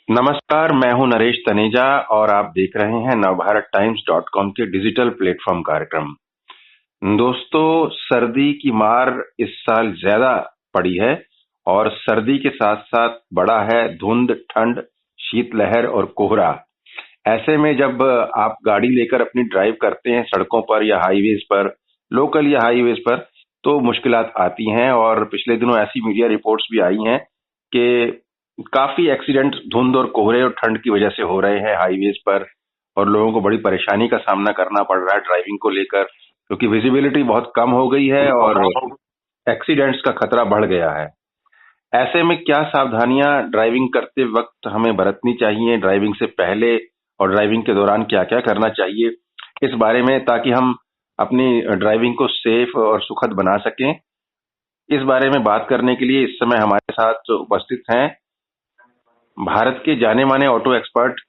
नमस्कार, मैं हूं नरेश तनेजा और आप देख रहे हैं नवभारत टाइम्स .com के डिजिटल प्लेटफॉर्म कार्यक्रम। दोस्तों, सर्दी की मार इस साल ज्यादा पड़ी है और सर्दी के साथ साथ बढ़ा है धुंध, ठंड, शीतलहर और कोहरा। ऐसे में जब आप गाड़ी लेकर अपनी ड्राइव करते हैं सड़कों पर या हाईवेज पर, लोकल या हाईवेज पर, तो मुश्किलात आती हैं और पिछले दिनों ऐसी मीडिया रिपोर्ट्स भी आई हैं कि काफी एक्सीडेंट धुंध और कोहरे और ठंड की वजह से हो रहे हैं हाईवेज पर और लोगों को बड़ी परेशानी का सामना करना पड़ रहा है ड्राइविंग को लेकर, क्योंकि विजिबिलिटी बहुत कम हो गई है और एक्सीडेंट्स का खतरा बढ़ गया है। ऐसे में क्या सावधानियां ड्राइविंग करते वक्त हमें बरतनी चाहिए, ड्राइविंग से पहले और ड्राइविंग के दौरान क्या क्या करना चाहिए, इस बारे में, ताकि हम अपनी ड्राइविंग को सेफ और सुखद बना सकें। इस बारे में बात करने के लिए इस समय हमारे साथ उपस्थित हैं भारत के जाने माने ऑटो एक्सपर्ट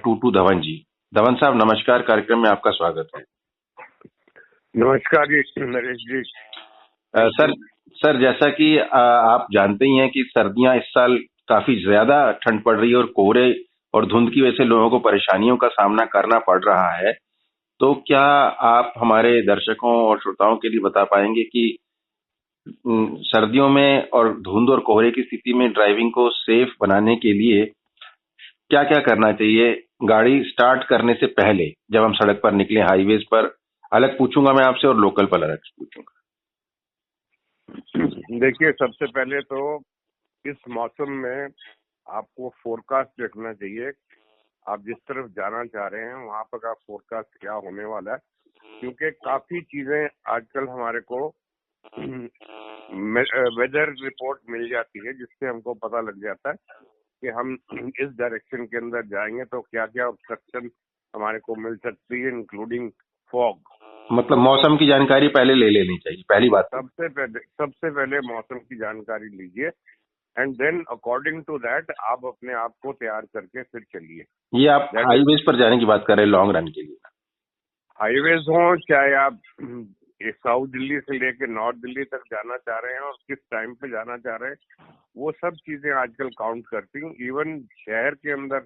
टूटू धवन जी। धवन साहब नमस्कार, कार्यक्रम में आपका स्वागत है। नमस्कार जी नरेश जी। सर, जैसा कि आप जानते ही हैं कि सर्दियां इस साल काफी ज्यादा ठंड पड़ रही है और कोहरे और धुंध की वजह से लोगों को परेशानियों का सामना करना पड़ रहा है। तो क्या आप हमारे दर्शकों और श्रोताओं के लिए बता पाएंगे कि सर्दियों में और धुंध और कोहरे की स्थिति में ड्राइविंग को सेफ बनाने के लिए क्या क्या करना चाहिए गाड़ी स्टार्ट करने से पहले, जब हम सड़क पर निकले हाईवेज पर? अलग पूछूंगा मैं आपसे और लोकल पर अलग पूछूंगा। देखिए, सबसे पहले तो इस मौसम में आपको फोरकास्ट देखना चाहिए। आप जिस तरफ जाना चाह रहे हैं वहां पर का फोरकास्ट क्या होने वाला है, क्योंकि काफी चीजें आजकल हमारे को वेदर रिपोर्ट मिल जाती है, जिससे हमको पता लग जाता है कि हम इस डायरेक्शन के अंदर जाएंगे तो क्या क्या ऑब्स्ट्रक्शन हमारे को मिल सकती है, इंक्लूडिंग फॉग। मतलब मौसम की जानकारी पहले ले लेनी चाहिए, पहली बात। सबसे पहले मौसम की जानकारी लीजिए and then according to that आप अपने आप को तैयार करके फिर चलिए। ये आप हाईवेज पर जाने की बात कर रहे हैं, लॉन्ग रन के लिए? हाईवेज हो, चाहे आप साउथ दिल्ली से लेके नॉर्थ दिल्ली तक जाना चाह रहे हैं और किस टाइम पे जाना चाह रहे हैं, वो सब चीजें आजकल काउंट करती हैं। इवन शहर के अंदर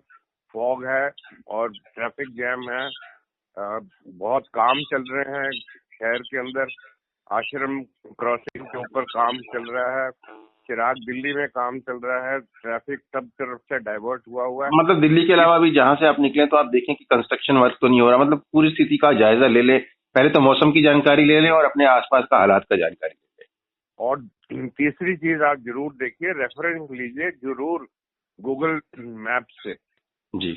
फॉग है और ट्रैफिक जैम है, बहुत काम चल रहे हैं शहर के अंदर। आश्रम क्रॉसिंग के ऊपर काम चल रहा है, चिराग दिल्ली में काम चल रहा है, ट्रैफिक सब तरफ से डाइवर्ट हुआ है। मतलब दिल्ली के अलावा भी जहां से आप निकले तो आप देखें कि कंस्ट्रक्शन वर्क तो नहीं हो रहा। मतलब पूरी स्थिति का जायजा ले ले, पहले तो मौसम की जानकारी ले लें और अपने आसपास का हालात का जानकारी ले लें। और तीसरी चीज आप जरूर देखिए, रेफरेंस लीजिए जरूर गूगल मैप से जी।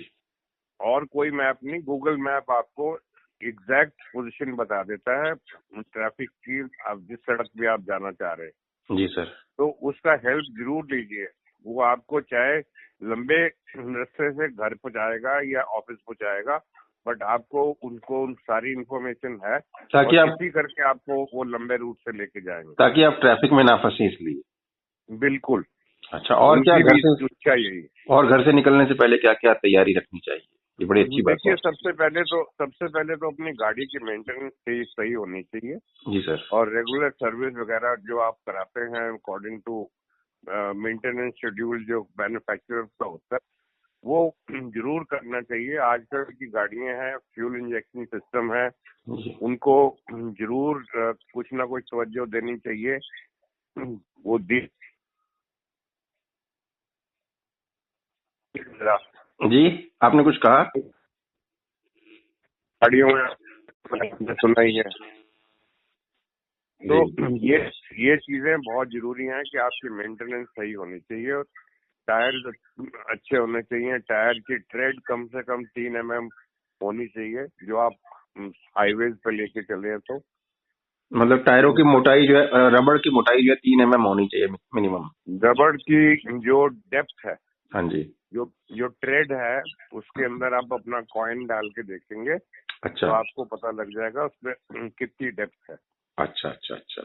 और कोई मैप नहीं, गूगल मैप आपको एग्जैक्ट पोजीशन बता देता है ट्रैफिक की, आप जिस सड़क पे आप जाना चाह रहे हैं। जी सर। तो उसका हेल्प जरूर लीजिए। वो आपको चाहे लंबे रास्ते से घर पहुंचाएगा या ऑफिस पहुंचाएगा, बट आपको उनको सारी इंफॉर्मेशन है, ताकि आप इसी करके आपको वो लंबे रूट से लेके जाएंगे, ताकि आप ट्रैफिक में ना फंसे, इसलिए। बिल्कुल। अच्छा, और क्या घर से चाहिए, और घर से निकलने से पहले क्या क्या तैयारी रखनी चाहिए? ये बड़ी अच्छी बात है। देखिए, सबसे पहले तो अपनी गाड़ी की मेंटेनेंस सही होनी चाहिए। जी सर। और रेगुलर सर्विस वगैरह जो आप कराते हैं अकॉर्डिंग टू मेंटेनेंस शेड्यूल जो मैन्युफैक्चरर का होता है, वो जरूर करना चाहिए। आजकल की गाड़ियां हैं, फ्यूल इंजेक्शन सिस्टम है, उनको जरूर कुछ ना कुछ तवज्जो देनी चाहिए। वो जी, आपने कुछ कहा? गाड़ियों में सुना ही है। तो ये चीजें बहुत जरूरी हैं कि आपकी मेंटेनेंस सही होनी चाहिए और टायर अच्छे होने चाहिए। टायर की ट्रेड कम से कम 3 mm होनी चाहिए, जो आप हाईवेज पे लेके चले तो। मतलब टायरों की मोटाई जो है, रबड़ की मोटाई जो है 3 mm होनी चाहिए मिनिमम। रबड़ की जो डेप्थ है, हाँ जी, जो ट्रेड है, उसके अंदर आप अपना कॉइन डाल के देखेंगे। अच्छा। तो आपको पता लग जाएगा उसमें कितनी डेप्थ है। अच्छा अच्छा अच्छा,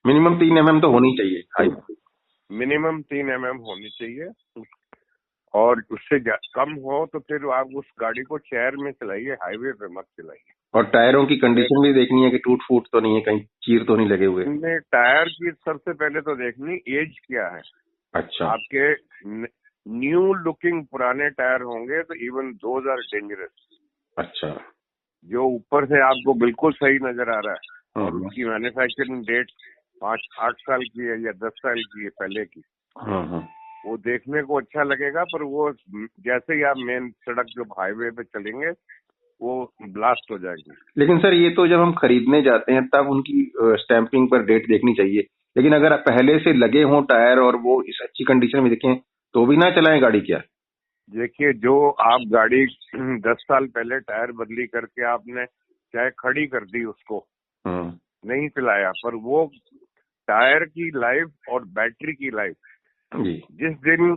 मिनिमम 3 mm तो होनी चाहिए, मिनिमम 3 mm होनी चाहिए। और उससे कम हो तो फिर आप उस गाड़ी को शहर में चलाइए, हाईवे पे मत चलाइए। और टायरों की कंडीशन भी देखनी है कि टूट फूट तो नहीं है, कहीं चीर तो नहीं लगे हुए। टायर की सबसे पहले तो देखनी एज क्या है। अच्छा। आपके न्यू लुकिंग पुराने टायर होंगे तो इवन दोज आर डेंजरस। अच्छा। जो ऊपर से आपको बिल्कुल सही नजर आ रहा है और हम्म, उसकी मैन्युफैक्चरिंग डेट 5-8 साल की है या 10 साल की है पहले की, हम्म। वो देखने को अच्छा लगेगा, पर वो जैसे ही आप मेन सड़क जो हाईवे पे चलेंगे वो ब्लास्ट हो जाएगी। लेकिन सर ये तो जब हम खरीदने जाते हैं तब उनकी स्टैंपिंग पर डेट देखनी चाहिए, लेकिन अगर आप पहले से लगे हों टायर और वो इस अच्छी कंडीशन में देखें तो भी ना चलाएं गाड़ी क्या? देखिए, जो आप गाड़ी 10 साल पहले टायर बदली करके आपने चाहे खड़ी कर दी, उसको हम्म। नहीं चलाया, पर वो टायर की लाइफ और बैटरी की लाइफ जी। जिस दिन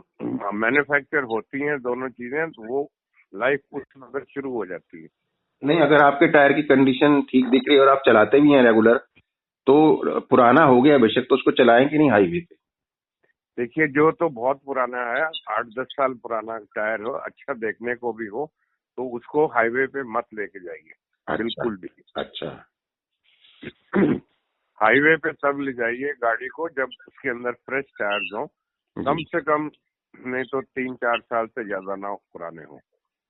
मैन्युफैक्चर होती हैं दोनों चीजें, तो वो लाइफ उस वक्त शुरू हो जाती है। नहीं, अगर आपके टायर की कंडीशन ठीक दिख रही है और आप चलाते भी हैं रेगुलर, तो पुराना हो गया बेशक तो उसको चलाएं कि नहीं हाईवे पे? देखिए, जो तो बहुत पुराना है, 8-10 साल पुराना टायर हो, अच्छा देखने को भी हो, तो उसको हाईवे पे मत लेके जाइए। अच्छा। बिल्कुल भी। अच्छा। हाईवे पे तब ले जाइए गाड़ी को जब उसके अंदर फ्रेश टायर्स हो, कम जी। से कम, नहीं तो 3-4 साल से ज्यादा ना पुराने हो।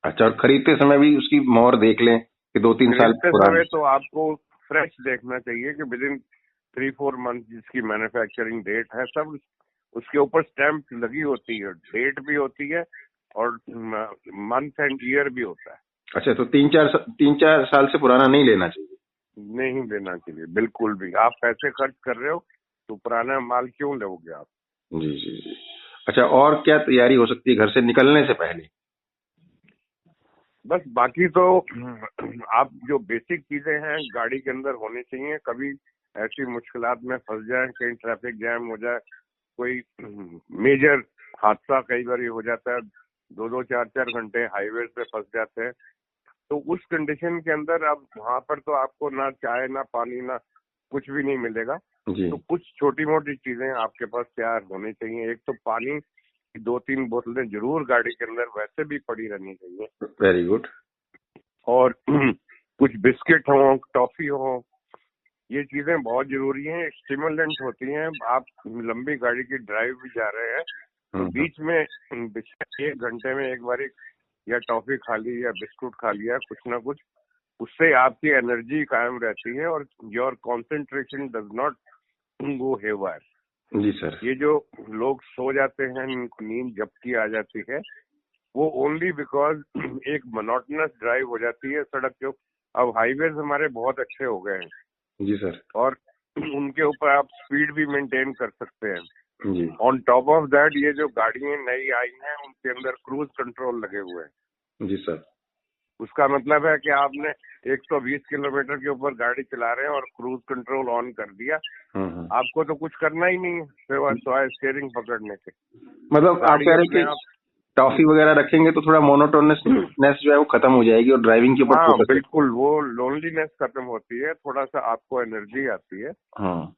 अच्छा, और खरीदते समय भी उसकी मोहर देख लें कि 2-3 साल खरीदते पुरानी। समय तो आपको फ्रेश देखना चाहिए कि विद इन 3-4 मंथ जिसकी मैन्युफैक्चरिंग डेट है, सब उसके ऊपर स्टैंप लगी होती है, डेट भी होती है और मंथ एंड ईयर भी होता है। अच्छा, तो 3-4 साल से पुराना नहीं लेना चाहिए? नहीं लेना चाहिए बिल्कुल भी। आप पैसे खर्च कर रहे हो तो पुराना माल क्यों लोगे आप? जी जी जी। अच्छा, और क्या तैयारी हो सकती है घर से निकलने से पहले? बस बाकी तो आप जो बेसिक चीजें हैं गाड़ी के अंदर होनी चाहिए। कभी ऐसी मुश्किलात में फंस जाए, कहीं ट्रैफिक जैम हो जाए, कोई मेजर हादसा कई बार हो जाता है, 2-2 4-4 घंटे हाईवे पे फंस जाते हैं, तो उस कंडीशन के अंदर अब वहां पर तो आपको ना चाय ना पानी ना कुछ भी नहीं मिलेगा। जी। तो कुछ छोटी मोटी चीजें आपके पास तैयार होनी चाहिए। एक तो पानी की 2-3 बोतलें जरूर गाड़ी के अंदर वैसे भी पड़ी रहनी चाहिए, वेरी गुड। और कुछ बिस्किट हो, टॉफी हो, ये चीजें बहुत जरूरी हैं, स्टिमुलेंट होती हैं। आप लंबी गाड़ी की ड्राइव भी जा रहे हैं तो हम्म। बीच में 1 घंटे में एक बार या टॉफी खा ली या बिस्कुट खा लिया, कुछ ना कुछ, उससे आपकी एनर्जी कायम रहती है और your concentration does not go haywire. जी सर। ये जो लोग सो जाते हैं, इनको नींद झपकी आ जाती है, वो ओनली बिकॉज एक मोनोटोनस ड्राइव हो जाती है सड़क के। अब हाईवेज हमारे बहुत अच्छे हो गए हैं जी सर। और उनके ऊपर आप स्पीड भी मेंटेन कर सकते हैं। जी। ऑन टॉप ऑफ दैट, ये जो गाड़ियां नई आई हैं उनके अंदर क्रूज कंट्रोल लगे हुए हैं। जी सर। उसका मतलब है कि आपने 120 किलोमीटर के ऊपर गाड़ी चला रहे हैं और क्रूज कंट्रोल ऑन कर दिया, हम्म। आपको तो कुछ करना ही नहीं है सिवाय स्टीयरिंग पकड़ने के। मतलब आप गाड़ी कह रहे अपने हैं कि आप टॉफी वगैरह रखेंगे तो थोड़ा मोनोटोननेस जो है वो खत्म हो जाएगी और ड्राइविंग के ऊपर हाँ फोकस है। बिल्कुल, वो लोनलीनेस खत्म होती है, थोड़ा सा आपको एनर्जी आती है। हाँ।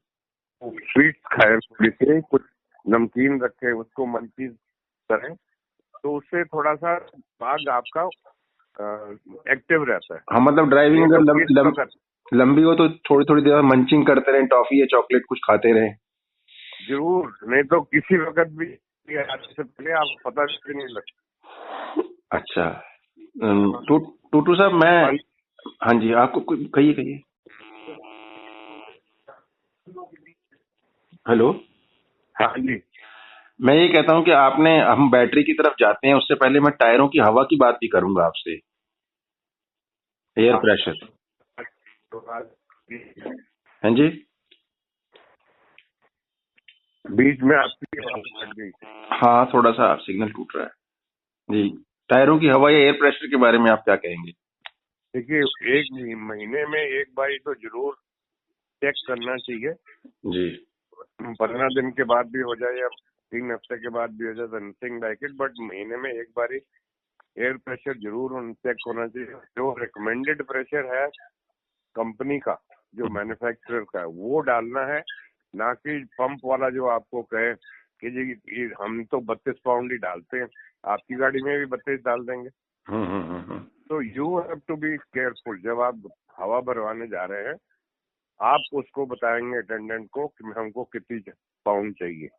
स्वीट्स खाएं, थोड़ी सी कुछ नमकीन रखें, उसको मंचीज करें, तो उससे थोड़ा सा दिमाग आपका एक्टिव रहता है। हाँ, मतलब ड्राइविंग नहीं अगर तो इस वक्त लंबी हो तो थोड़ी थोड़ी देर मंचिंग करते रहें, टॉफी या चॉकलेट कुछ खाते रहें। जरूर, नहीं तो किसी वक्त भी आने से पहले आप पता भी नहीं लगता। अच्छा। टूटू साहब, मैं, हाँ हाँ जी, आपको कहिए कहिए। हेलो। हाँ जी। मैं ये कहता हूँ कि आपने, हम बैटरी की तरफ जाते हैं उससे पहले मैं टायरों की हवा की बात भी करूंगा आपसे, एयर हाँ, प्रेशर। तो आज हाँ जी। बीच में आपकी आवाज कट गई। हाँ, थोड़ा सा सिग्नल टूट रहा है जी। टायरों की हवा या एयर प्रेशर के बारे में आप क्या कहेंगे? देखिए, एक महीने में एक बार तो जरूर चेक करना चाहिए। जी। 15 दिन के बाद भी हो जाए या 3 हफ्ते के बाद भी हो जाए, समथिंग लाइक इट, बट महीने में एक बार एयर प्रेशर जरूर चेक होना चाहिए। जो रिकमेंडेड प्रेशर है कंपनी का, जो मैन्युफैक्चरर का है, वो डालना है, ना कि पंप वाला जो आपको कहे कि जी हम तो 32 पाउंड ही डालते हैं, आपकी गाड़ी में भी 32 डाल देंगे। तो you have to be careful. जब आप हवा भरवाने जा रहे हैं, आप उसको बताएंगे अटेंडेंट को कि हमको कितनी पाउंड चाहिए।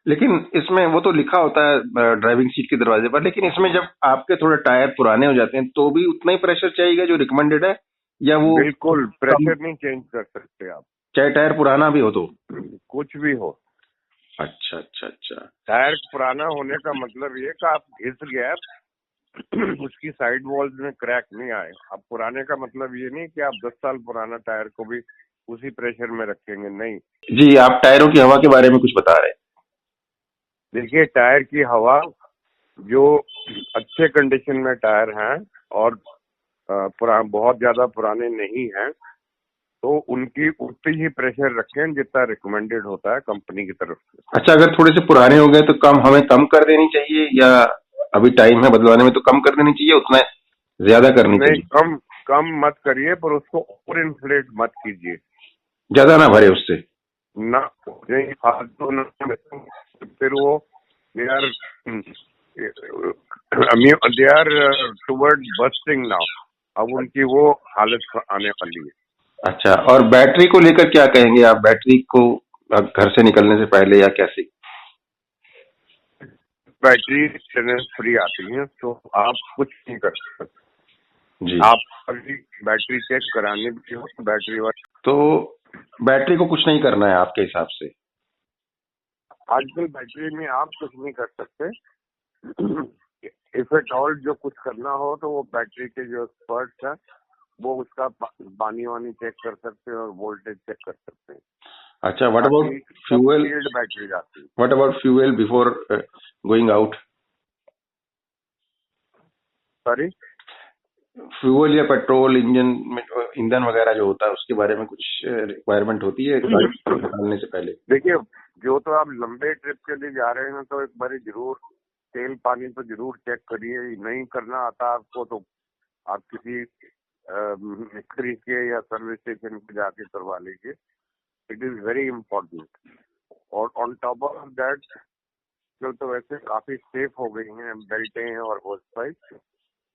लेकिन इसमें वो तो लिखा होता है ड्राइविंग सीट के दरवाजे पर, लेकिन इसमें जब आपके थोड़े टायर पुराने हो जाते हैं तो भी उतना ही प्रेशर चाहिएगा जो रिकमेंडेड है, या वो बिल्कुल कम, प्रेशर नहीं चेंज कर सकते आप, चाहे टायर पुराना भी हो तो? कुछ भी हो। अच्छा अच्छा अच्छा। टायर पुराना होने का मतलब ये कि आप घिस गया उसकी साइड वॉल्स में क्रैक नहीं आए। अब पुराने का मतलब ये नहीं कि आप 10 साल पुराना टायर को भी उसी प्रेशर में रखेंगे, नहीं। जी, आप टायरों की हवा के बारे में कुछ बता रहे देखिए, टायर की हवा, जो अच्छे कंडीशन में टायर हैं और बहुत ज्यादा पुराने नहीं हैं, तो उनकी उतनी ही प्रेशर रखें जितना रिकमेंडेड होता है कंपनी की तरफ से। हैं। अच्छा, अगर थोड़े से पुराने हो गए तो हमें कम कर देनी चाहिए, या अभी टाइम है बदलवाने में तो कम कर देनी चाहिए, उतना ज्यादा करनी नहीं, चाहिए? कम कम मत करिए, पर उसको ओवर इन्फ्लेट मत कीजिए, ज्यादा ना भरे उससे। ना। नहीं, फालतू ना, फिर वो they are they are toward busting now. अब उनकी वो हालत आने वाली है। अच्छा, और बैटरी को लेकर क्या कहेंगे आप? बैटरी को घर से निकलने से पहले या कैसे? बैटरी फ्री आती है, तो आप कुछ नहीं कर सकते। जी। आप अभी बैटरी चेक कराने भी हो तो बैटरी वाला, तो बैटरी को कुछ नहीं करना है आपके हिसाब से? आजकल बैटरी में आप कुछ नहीं कर सकते। इफ एट ऑल जो कुछ करना हो तो वो बैटरी के जो एक्सपर्ट्स है वो उसका पानी वानी चेक कर सकते हैं और वोल्टेज चेक कर सकते हैं। अच्छा, व्हाट अबाउट फ्यूल? बैटरी जाती है। What about fuel before going out? Sorry? Fuel या पेट्रोल इंजन में ईंधन वगैरह जो होता है उसके बारे में कुछ रिक्वायरमेंट होती है गाड़ी निकालने से पहले? देखिए, जो तो आप लंबे ट्रिप के लिए जा रहे हैं तो एक बार जरूर तेल पानी तो जरूर चेक करिए। नहीं करना आता आपको तो आप किसी मिस्त्री के या सर्विस स्टेशन पे जाके करवा लीजिए। It is very important. और ऑन टॉप ऑफ दैट, तो वैसे काफी सेफ हो गई हैं बेल्टें और होस पाइप,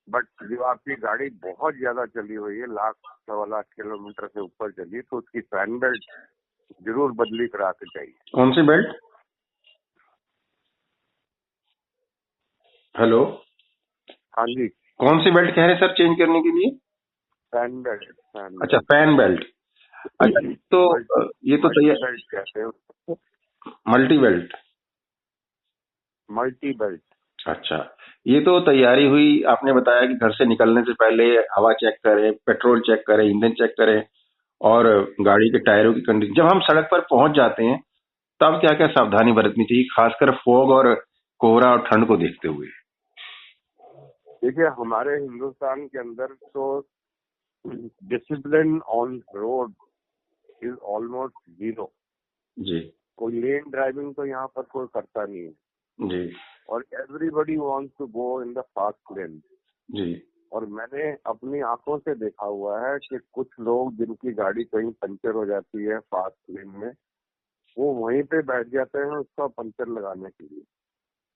बट जो आपकी गाड़ी बहुत ज्यादा चली हुई है, लाख 1.25 लाख किलोमीटर से ऊपर चली, तो उसकी फैन बेल्ट जरूर बदली करा के चाहिए। कौन सी बेल्ट? हेलो? हाँ जी, कौन सी बेल्ट कह रहे हैं सर चेंज करने के लिए? फैन बेल्ट, फैन अच्छा, बेल्ट। Fan belt. अच्छा, तो ये तो मल्टी बेल्ट कहते हैं उसको, मल्टी बेल्ट। Multi belt. अच्छा, ये तो तैयारी हुई। आपने बताया कि घर से निकलने से पहले हवा चेक करें, पेट्रोल चेक करें, ईंधन चेक करें, और गाड़ी के टायरों की कंडीशन। जब हम सड़क पर पहुंच जाते हैं तब क्या क्या सावधानी बरतनी चाहिए, खासकर फॉग और कोहरा और ठंड को देखते हुए? देखिए, हमारे हिंदुस्तान के अंदर तो discipline on road is almost zero. जी कोई लेन ड्राइविंग तो यहाँ पर कोई करता नहीं है, जी और everybody wants to go in the fast lane. जी। और मैंने अपनी आंखों से देखा हुआ है कि कुछ लोग जिनकी गाड़ी कहीं पंचर हो जाती है फास्ट लेन में, वो वहीं पे बैठ जाते हैं उसका पंचर लगाने के लिए।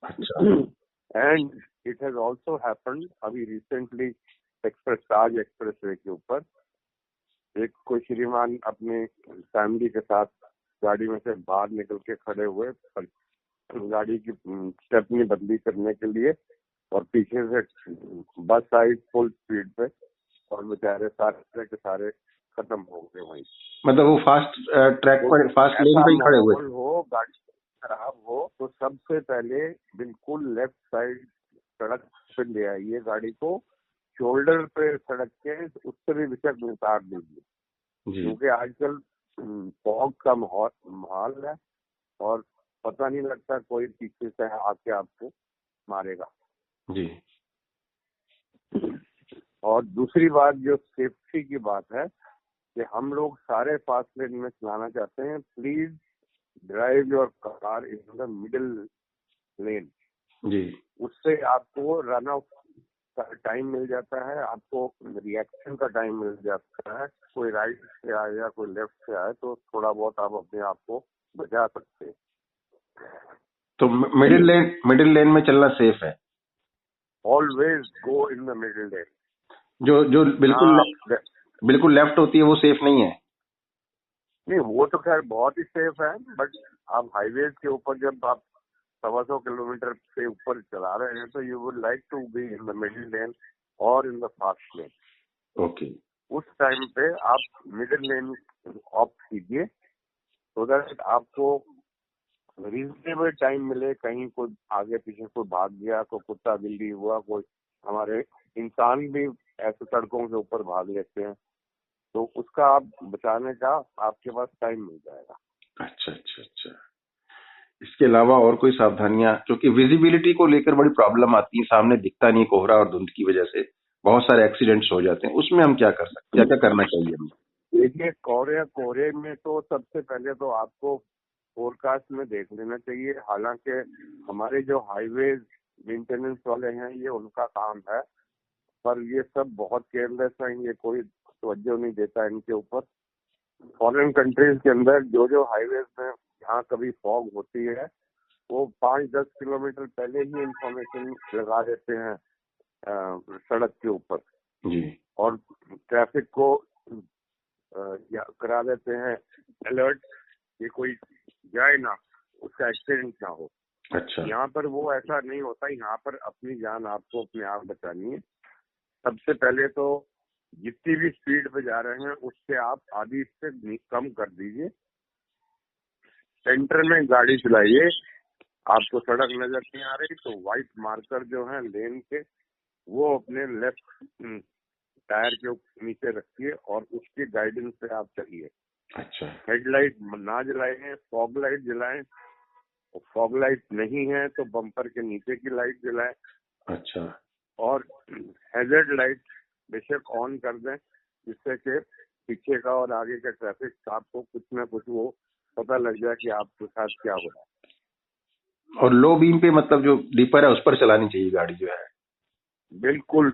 अच्छा। And it has also happened अभी रिसेंटली ताज एक्सप्रेस वे के ऊपर एक कोई श्रीमान अपने फैमिली के साथ गाड़ी में से बाहर निकल के खड़े हुए गाड़ी की स्टेपनी बदली करने के लिए, और पीछे से बस आई फुल स्पीड पे, और बेचारे सारे के सारे खत्म हो गए वहीं। मतलब वो फास्ट ट्रैक पर, फास्ट लेन पे ही खड़े हुए? हो, गाड़ी खराब हो तो सबसे पहले बिल्कुल लेफ्ट साइड सड़क पे ले आइए गाड़ी को, शोल्डर पे सड़क के उससे भी विचक उतार दीजिए, क्योंकि आजकल फॉग का माहौल है और पता नहीं लगता कोई पीछे से आके आपको मारेगा। जी। और दूसरी बात जो सेफ्टी की बात है कि हम लोग सारे फास्ट लेन में चलाना चाहते हैं। Please drive your car in the middle lane. जी। उससे आपको रन आउट का टाइम मिल जाता है, आपको रिएक्शन का टाइम मिल जाता है। कोई राइट से आए या कोई लेफ्ट से आए तो थोड़ा बहुत आप अपने आप को बचा सकते हैं। तो मिडिल लेन में चलना सेफ है? Always go in the middle lane. जो जो बिल्कुल लेफ्ट होती है वो सेफ नहीं है? नहीं, वो तो खैर बहुत ही सेफ है, बट आप हाईवेज के ऊपर जब आप 125 किलोमीटर से ऊपर चला रहे हैं तो you would like to be in the middle lane और in the fast lane. Okay. उस टाइम पे आप मिडिल लेन ऑप्ट कीजिए सो दैट आपको रीजनेबल टाइम मिले। कहीं कोई आगे पीछे कोई भाग गया, कोई कुत्ता बिल्ली हुआ, कोई हमारे इंसान भी ऐसे सड़कों के ऊपर भाग लेते हैं, तो उसका आप बचाने का आपके पास टाइम मिल जाएगा। अच्छा अच्छा अच्छा। इसके अलावा और कोई सावधानियां, क्योंकि विजिबिलिटी को लेकर बड़ी प्रॉब्लम आती है, सामने दिखता नहीं, कोहरा और धुंध की वजह से बहुत सारे एक्सीडेंट्स हो जाते हैं, उसमें हम क्या कर सकते हैं, क्या क्या करना चाहिए हमें? देखिए, कोहरे में तो सबसे पहले तो आपको फोरकास्ट में देख लेना चाहिए। हालांकि हमारे जो हाईवे मेंटेनेंस वाले हैं ये उनका काम है, पर ये सब बहुत केयरलेस हैं, ये कोई तवज्जो नहीं देता इनके ऊपर। फॉरेन कंट्रीज के अंदर जो जो हाईवेज में जहाँ कभी फॉग होती है वो 5-10 किलोमीटर पहले ही इंफॉर्मेशन लगा देते हैं सड़क के ऊपर जी। और ट्रैफिक को करा देते हैं अलर्ट कि कोई जाए ना, उसका एक्सीडेंट ना हो। अच्छा। यहाँ पर वो ऐसा नहीं होता। यहाँ पर अपनी जान आपको अपने आप बचानी है। सबसे पहले तो जितनी भी स्पीड पे जा रहे हैं उससे आप आधी से कम कर दीजिए। सेंटर में गाड़ी चलाइए, आपको सड़क नजर नहीं आ रही तो व्हाइट मार्कर जो है लेन के वो अपने लेफ्ट टायर के नीचे रखिए और उसकी गाइडेंस से आप चलिए। अच्छा। हेडलाइट ना जलाएं, फॉग लाइट जलाएं। फॉग लाइट नहीं है तो बम्पर के नीचे की लाइट जलाएं। अच्छा। और हैजर्ड लाइट बेशक ऑन कर दें, जिससे कि पीछे का और आगे का ट्रैफिक आपको कुछ ना कुछ वो पता लग जाए कि आपके साथ क्या हो रहा है। और लो बीम पे, मतलब जो डीपर है उस पर चलानी चाहिए गाड़ी जो है? बिल्कुल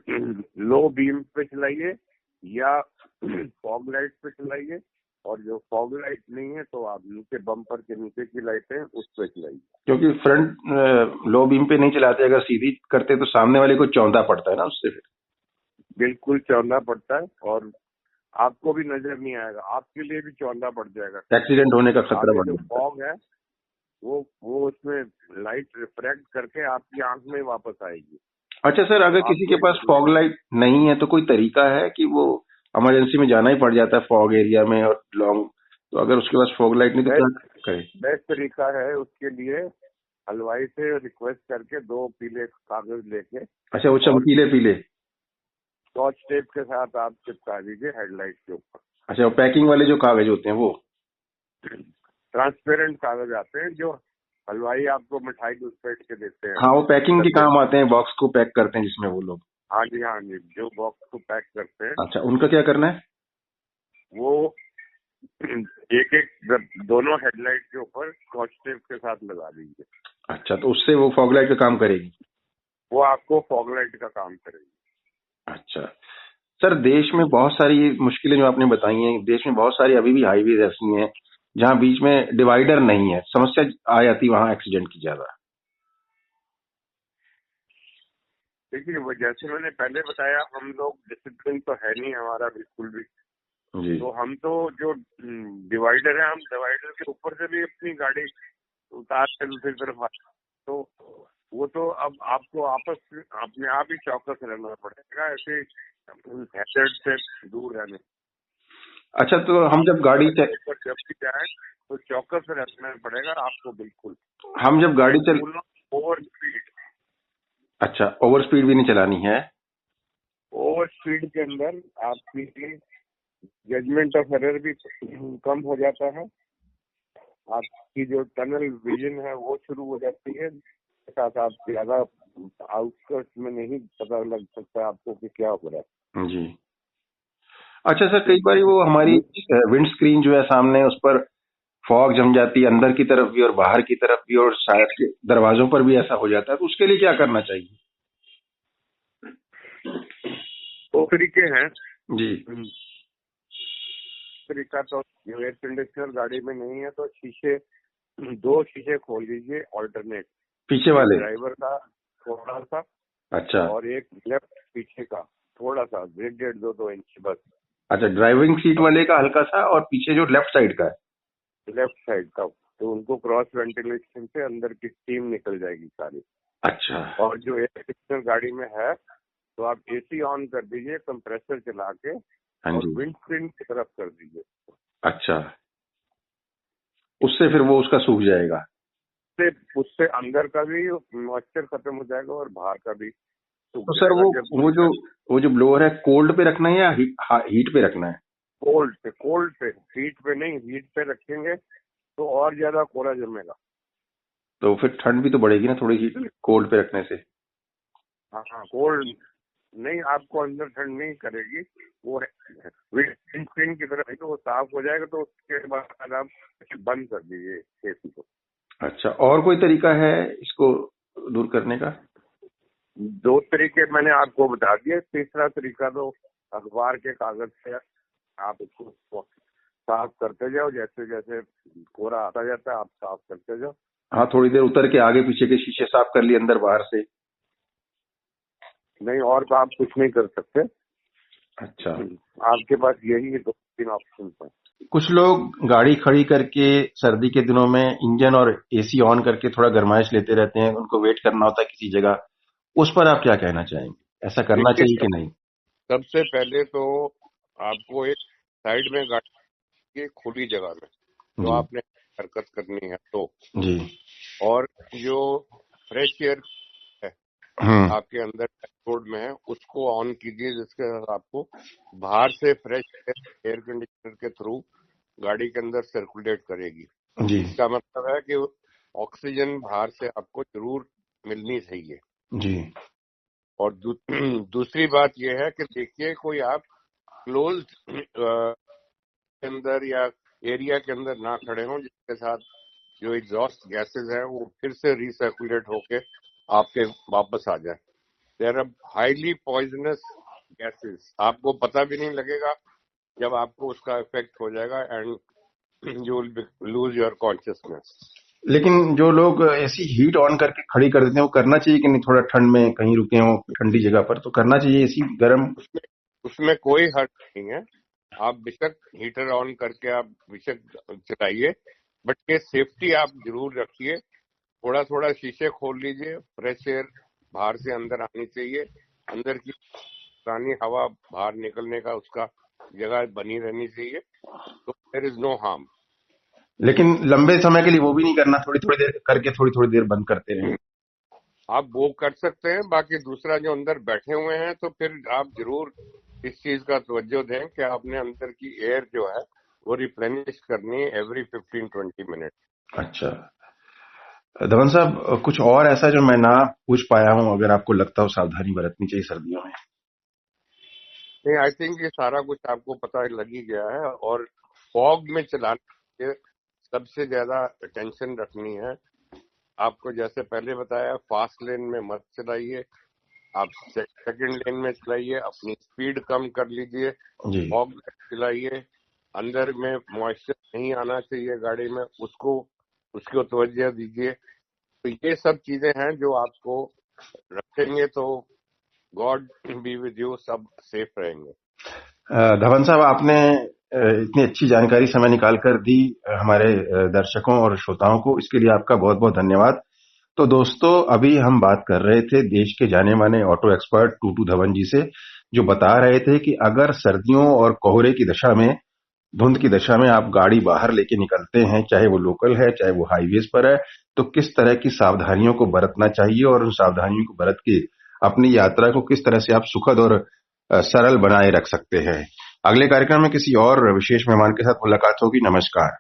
लो बीम पे चलाइए या फॉग लाइट पे चलाइए, और जो फॉग लाइट नहीं है तो आप नीचे बम्पर के नीचे की लाइटें उस पे चलाइए। क्योंकि फ्रंट लो बीम पे नहीं चलाते, अगर सीधी करते तो सामने वाले को चौंधा पड़ता है ना उससे, फिर बिल्कुल चौंधा पड़ता है और आपको भी नजर नहीं आएगा, आपके लिए भी चौंधा पड़ जाएगा, एक्सीडेंट होने का खतरा बढ़ जो जाता है। फॉग है वो उसमें लाइट रिफ्रैक्ट करके आपकी आंख में वापस आएगी। अच्छा सर, अगर किसी के पास फॉग लाइट नहीं है तो कोई तरीका है कि वो इमरजेंसी में जाना ही पड़ जाता है फॉग एरिया में और लॉन्ग, तो अगर उसके पास फॉग लाइट नहीं तो क्या करे? बेस्ट तरीका है उसके लिए हलवाई से रिक्वेस्ट करके 2 पीले कागज लेके, अच्छा, वो चमकीले पीले स्कॉच टेप के साथ आप चिपका दीजिए हेडलाइट के ऊपर। अच्छा, वो पैकिंग वाले जो कागज होते हैं वो ट्रांसपेरेंट कागज आते हैं जो हलवाई आपको मिठाई घुसपैठ के देते हैं। हाँ, वो पैकिंग के काम आते हैं, बॉक्स को पैक करते हैं जिसमें वो लोग। हाँ जी, जो बॉक्स को पैक करते हैं। अच्छा, उनका क्या करना है? वो एक एक दोनों हेडलाइट के ऊपर स्कॉच टेप के साथ लगा दीजिए। अच्छा, तो उससे वो फॉग लाइट का काम करेगी? वो आपको फॉग लाइट का काम करेगी। अच्छा सर, देश में बहुत सारी मुश्किलें जो आपने बताई हैं, देश में बहुत सारी अभी भी हाईवेज ऐसी हैं जहां बीच में डिवाइडर नहीं है, समस्या आ जाती वहां एक्सीडेंट की ज्यादा। देखिए, वो जैसे मैंने पहले बताया, हम लोग डिसिप्लिन तो है नहीं हमारा बिल्कुल भी जी। तो हम तो जो डिवाइडर है, हम डिवाइडर के ऊपर से भी अपनी गाड़ी उतार कर दूसरी तरफ तो वो तो अब आपको अपने आप ही चौकस रहना पड़ेगा, ऐसे हैजर्ड से दूर रहने। अच्छा, तो हम जब गाड़ी जब भी जाए तो चौकस रहना पड़ेगा आपको बिल्कुल। हम जब गाड़ी चल ओवर स्पीड, अच्छा, ओवर स्पीड भी नहीं चलानी है? ओवर स्पीड के अंदर आपकी जजमेंट ऑफ एरर भी कम हो जाता है, आपकी जो टनल विजन है वो शुरू हो जाती है, साथ आप ज्यादा आउटस्कर्ट्स में नहीं पता लग सकता आपको कि क्या हो रहा है। जी। अच्छा सर, कई बार वो हमारी विंड स्क्रीन जो है सामने, उस पर फॉग जम जाती है, अंदर की तरफ भी और बाहर की तरफ भी, और शायद के दरवाजों पर भी ऐसा हो जाता है, तो उसके लिए क्या करना चाहिए? तो तरीके हैं जी। तरीका तो एयर कंडीशनर गाड़ी में नहीं है तो दो शीशे खोल लीजिए ऑल्टरनेट, पीछे वाले? ड्राइवर का थोड़ा सा, अच्छा। और एक लेफ्ट पीछे का थोड़ा सा 1.5-2 इंच बस। अच्छा, ड्राइविंग सीट वाले का हल्का सा, और पीछे जो लेफ्ट साइड का है? लेफ्ट साइड का तो उनको क्रॉस वेंटिलेशन से अंदर की स्टीम निकल जाएगी सारी। अच्छा। और जो एयर कंडीशनर गाड़ी में है तो आप एसी ऑन कर दीजिए कंप्रेसर चला के हाँ और जी। विंडस्क्रीन की तरफ कर दीजिए। अच्छा, उससे फिर वो उसका सूख जाएगा। उससे अंदर का भी मॉइस्चर खत्म हो जाएगा और बाहर का भी सूख तो सर जाएगा। जब वो जो ब्लोअर है कोल्ड पे रखना है या हीट पे रखना है? कोल्ड पे, हीट पे नहीं। हीट पे रखेंगे तो और ज्यादा कोहरा जमेगा। तो फिर ठंड भी तो बढ़ेगी ना थोड़ी हीट कोल्ड पे रखने से। हाँ, कोल्ड नहीं, आपको अंदर ठंड नहीं करेगी। वो विंडस्क्रीन की तरफ है तो वो साफ हो जाएगा, तो उसके बाद आप बंद कर दीजिए एसी को। अच्छा, और कोई तरीका है इसको दूर करने का? 2 तरीके मैंने आपको बता दिए। तीसरा तरीका तो अखबार के कागज से आप इसको साफ करते जाओ। जैसे जैसे कोहरा आता जाता है आप साफ करते जाओ। हाँ, थोड़ी देर उतर के आगे पीछे के शीशे साफ कर लिए अंदर बाहर से। नहीं, और आप कुछ नहीं कर सकते। अच्छा, आपके पास यही 2-3 ऑप्शन है। कुछ लोग गाड़ी खड़ी करके सर्दी के दिनों में इंजन और एसी ऑन करके थोड़ा गर्माइश लेते रहते हैं, उनको वेट करना होता है किसी जगह। उस पर आप क्या कहना चाहेंगे? ऐसा करना चाहिए कि नहीं? सबसे पहले तो आपको एक साइड में गाड़ी की खुली जगह में जो आपने हरकत करनी है तो जी, और जो फ्रेश एयर है आपके अंदर डैशबोर्ड में है उसको ऑन कीजिए, जिसके साथ आपको बाहर से फ्रेश एयर कंडीशनर के थ्रू गाड़ी के अंदर सर्कुलेट करेगी। जी, इसका मतलब है कि ऑक्सीजन बाहर से आपको जरूर मिलनी चाहिए। जी। और दूसरी बात यह है कि देखिए कोई आप क्लोज के अंदर या एरिया के अंदर ना खड़े हों जिसके साथ जो एग्जॉस्ट गैसेस हैं वो फिर से रिसर्कुलेट होके आपके वापस आ जाए। There are highly poisonous gases, आपको पता भी नहीं लगेगा जब आपको उसका इफेक्ट हो जाएगा and you will lose your consciousness. लेकिन जो लोग ऐसी हीट ऑन करके खड़ी कर देते हैं वो करना चाहिए कि नहीं? थोड़ा ठंड में कहीं रुके हो ठंडी जगह पर तो करना चाहिए एसी गर्म? उसमें कोई हर्ट नहीं है। आप बेशक हीटर ऑन करके आप बेशक चलाइए, बट ये सेफ्टी आप जरूर रखिए। थोड़ा थोड़ा शीशे खोल लीजिए, फ्रेश एयर बाहर से अंदर आनी चाहिए। अंदर की पुरानी हवा बाहर निकलने का उसका जगह बनी रहनी चाहिए, तो देयर इज नो हार्म। लेकिन लंबे समय के लिए वो भी नहीं करना, थोड़ी थोड़ी देर करके थोड़ी थोड़ी देर बंद करते रहें। आप वो कर सकते हैं। बाकी दूसरा जो अंदर बैठे हुए हैं तो फिर आप जरूर इस चीज का तवज्जो दें कि आपने अंदर की एयर जो है वो रिप्लेनिश करनी है एवरी 15-20 मिनट। अच्छा धवन साहब, कुछ और ऐसा जो मैं ना पूछ पाया हूं, अगर आपको लगता हो सावधानी बरतनी चाहिए सर्दियों में? नहीं, आई थिंक ये सारा कुछ आपको पता लग ही गया है। और फॉग में चलाने के सबसे ज्यादा टेंशन रखनी है। आपको जैसे पहले बताया, फास्ट लेन में मत चलाइए, आप सेकंड लेन में चलाइए, अपनी स्पीड कम कर लीजिए, जी, फॉग में चलाइए। अंदर में मॉइस्चर नहीं आना चाहिए गाड़ी में, उसको तवज्जो दीजिए। तो ये सब चीजें हैं जो आपको रखेंगे तो गॉड बी विद यू, सब सेफ रहेंगे। धवन साहब, आपने इतनी अच्छी जानकारी समय निकालकर दी हमारे दर्शकों और श्रोताओं को, इसके लिए आपका बहुत बहुत धन्यवाद। तो दोस्तों, अभी हम बात कर रहे थे देश के जाने माने ऑटो एक्सपर्ट टूटू धवन जी से, जो बता रहे थे कि अगर सर्दियों और कोहरे की दशा में, धुंध की दशा में आप गाड़ी बाहर लेके निकलते हैं, चाहे वो लोकल है चाहे वो हाईवेज पर है, तो किस तरह की सावधानियों को बरतना चाहिए और उन सावधानियों को बरत के अपनी यात्रा को किस तरह से आप सुखद और सरल बनाए रख सकते हैं। अगले कार्यक्रम में किसी और विशेष मेहमान के साथ मुलाकात होगी। नमस्कार।